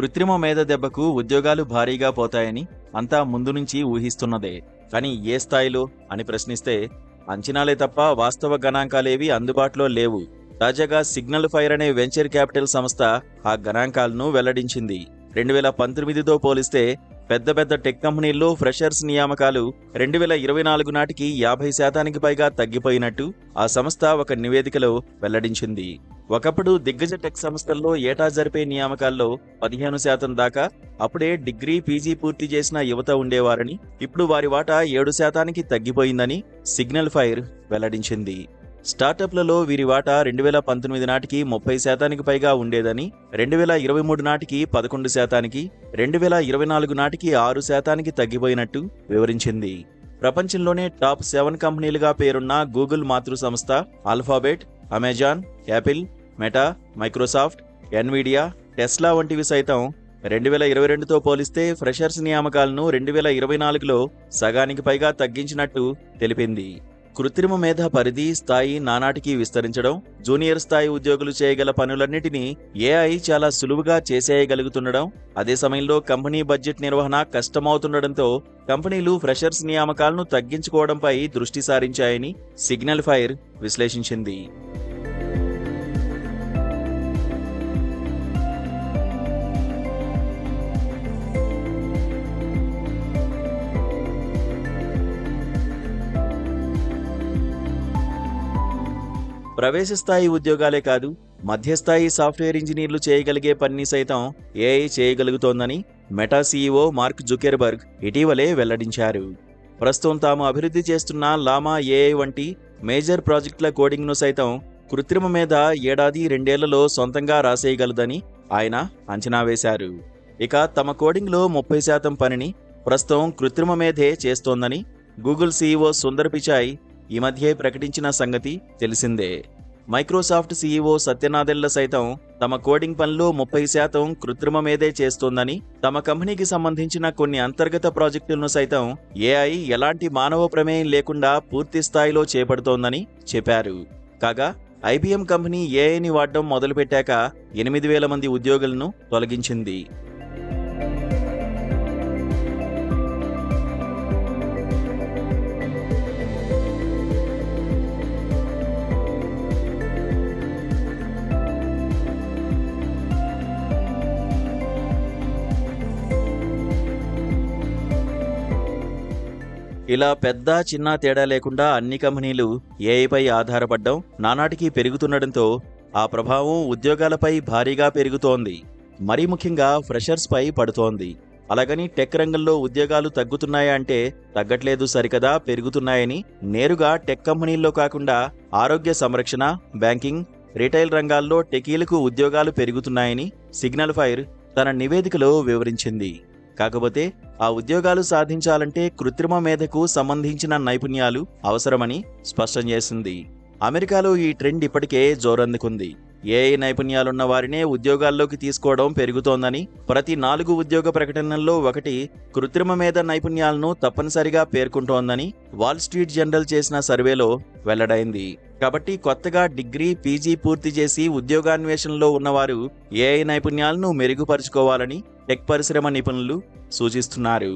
కృత్రిమ మేధ దెబ్బకు ఉద్యోగాలు భారీగా పోతాయని అంతా ముందు నుంచి ఊహిస్తున్నదే. కానీ ఏ స్థాయిలో అని ప్రశ్నిస్తే అంచనాలే తప్ప వాస్తవ గణాంకాలేవి అందుబాటులో లేవు. తాజాగా సిగ్నల్ ఫైర్ అనే వెంచర్ క్యాపిటల్ సంస్థ ఆ గణాంకాలను వెల్లడించింది. 2019తో పోలిస్తే పెద్ద టెక్ కంపెనీల్లో ఫ్రెషర్స్ నియామకాలు 2024 నాటికి 50% పైగా తగ్గిపోయినట్టు ఆ సంస్థ ఒక నివేదికలో వెల్లడించింది. ఒకప్పుడు దిగ్గజ టెక్ సంస్థల్లో ఏటా జరిపే నియామకాల్లో 15% దాకా అప్పుడే డిగ్రీ, పీజీ పూర్తి చేసిన యువత ఉండేవారని, ఇప్పుడు వారి వాటా 7%కి తగ్గిపోయిందని సిగ్నల్ ఫైర్ వెల్లడించింది. స్టార్టప్లలో వీరి వాటా 2019 నాటికి 30%కి పైగా ఉండేదని, 2023 నాటికి 11%కి, 2024 నాటికి 6%కి తగ్గిపోయినట్టు వివరించింది. ప్రపంచంలోనే టాప్ 7 కంపెనీలుగా పేరున్న గూగుల్ మాతృ సంస్థ alphabet, Amazon, Apple, meta, Microsoft, Nvidia, Tesla వంటివి సైతం 2022తో పోలిస్తే ఫ్రెషర్స్ నియామకాలను 2024లో సగానికి పైగా తగ్గించినట్టు తెలిపింది. కృత్రిమ మేధ పరిధి, స్థాయి నానాటికి విస్తరించడం, జూనియర్ స్థాయి ఉద్యోగులు చేయగల పనులన్నిటినీ ఏఐ చాలా సులువుగా చేసేయగలుగుతుండడం, అదే సమయంలో కంపెనీ బడ్జెట్ నిర్వహణ కష్టమవుతుండడంతో కంపెనీలు ఫ్రెషర్స్ నియామకాలను తగ్గించుకోవడంపై దృష్టి సారించాయని సిగ్నల్ ఫైర్ విశ్లేషించింది. ప్రవేశ స్థాయి ఉద్యోగాలే కాదు, మధ్యస్థాయి సాఫ్ట్వేర్ ఇంజనీర్లు చేయగలిగే పని సైతం ఏఐ చేయగలుగుతోందని మెటా సీఈఓ మార్క్ జుకెర్బర్గ్ ఇటీవలే వెల్లడించారు. ప్రస్తుతం తాము అభివృద్ధి చేస్తున్న లామా ఏఐ వంటి మేజర్ ప్రాజెక్టుల కోడింగ్ను సైతం కృత్రిమ మేధ ఏడాది 2 ఏళ్లలో సొంతంగా రాసేయగలదని ఆయన అంచనా వేశారు. ఇక తమ కోడింగ్లో 30% పనిని ప్రస్తుతం కృత్రిమ మేధే చేస్తోందని గూగుల్ సీఈఓ సుందర్ పిచాయ్ ఈ మధ్యే ప్రకటించిన సంగతి తెలిసిందే. మైక్రోసాఫ్ట్ సీఈఓ సత్యనాదెల్ల సైతం తమ కోడింగ్ పనిలో 30% కృత్రిమ మేధే చేస్తోందని, తమ కంపెనీకి సంబంధించిన కొన్ని అంతర్గత ప్రాజెక్టులను సైతం ఏఐ ఎలాంటి మానవ ప్రమేయం లేకుండా పూర్తి స్థాయిలో చేపడుతోందని చెప్పారు. కాగా ఐబీఎం కంపెనీ ఏఐని వాడడం మొదలుపెట్టాక 8,000 మంది ఉద్యోగులను తొలగించింది. ఇలా పెద్ద చిన్న తేడా లేకుండా అన్ని కంపెనీలు ఏఐపై ఆధారపడ్డం నానాటికి పెరుగుతుండటంతో ఆ ప్రభావం ఉద్యోగాలపై భారీగా పెరుగుతోంది. మరీ ముఖ్యంగా ఫ్రెషర్స్ పై పడుతోంది. అలాగని టెక్ రంగంలో ఉద్యోగాలు తగ్గుతున్నాయా అంటే తగ్గట్లేదు సరికదా, పెరుగుతున్నాయని నేరుగా టెక్ కంపెనీల్లో కాకుండా ఆరోగ్య సంరక్షణ, బ్యాంకింగ్, రిటైల్ రంగాల్లో టెకీలకు ఉద్యోగాలు పెరుగుతున్నాయని సిగ్నల్ ఫైర్ తన నివేదికలో వివరించింది. కాకపోతే ఆ ఉద్యోగాలు సాధించాలంటే కృత్రిమ మేధకు సంబంధించిన నైపుణ్యాలు అవసరమని స్పష్టం చేసింది. అమెరికాలో ఈ ట్రెండ్ ఇప్పటికే జోరందుకుంది. ఏఐ నైపుణ్యాలున్న వారినే ఉద్యోగాల్లోకి తీసుకోవడం పెరుగుతోందని, ప్రతి 4 ఉద్యోగ ప్రకటనల్లో 1 కృత్రిమ మేధ నైపుణ్యాలను తప్పనిసరిగా పేర్కొంటోందని వాల్ స్ట్రీట్ జర్నల్ చేసిన సర్వేలో వెల్లడైంది. కాబట్టి కొత్తగా డిగ్రీ, పీజీ పూర్తి చేసి ఉద్యోగాన్వేషణలో ఉన్నవారు ఏఐ నైపుణ్యాలను మెరుగుపరుచుకోవాలని టెక్ పరిశ్రమ నిపుణులు సూచిస్తున్నారు.